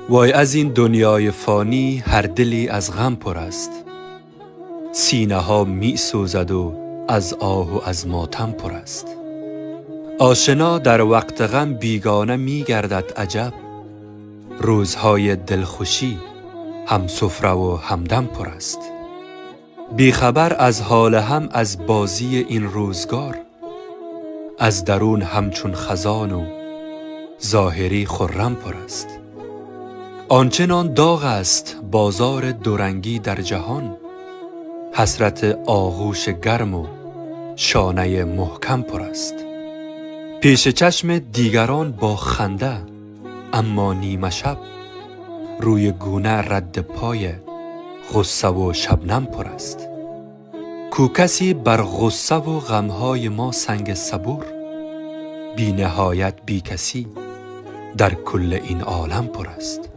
وای از این دنیای فانی هر دلی از غم پر است. سینه ها می سوزد و از آه و از ماتم پر است. آشنا در وقت غم بیگانه می گردد عجب. روزهای دلخوشی هم سفره و همدم پر است. بیخبر از حال هم از بازی این روزگار، از درون همچون خزان و ظاهری خرم پر است. آنچنان داغ است بازار دورنگی در جهان، حسرت آغوش گرم و شانه محکم پر است. پیش چشم دیگران با خنده، اما نیمه شب روی گونه رد پای غصه و شبنم پر است. کو کسی بر غصه و غمهای ما سنگ صبور، بی نهایت بی کسی در کل این عالم پر است.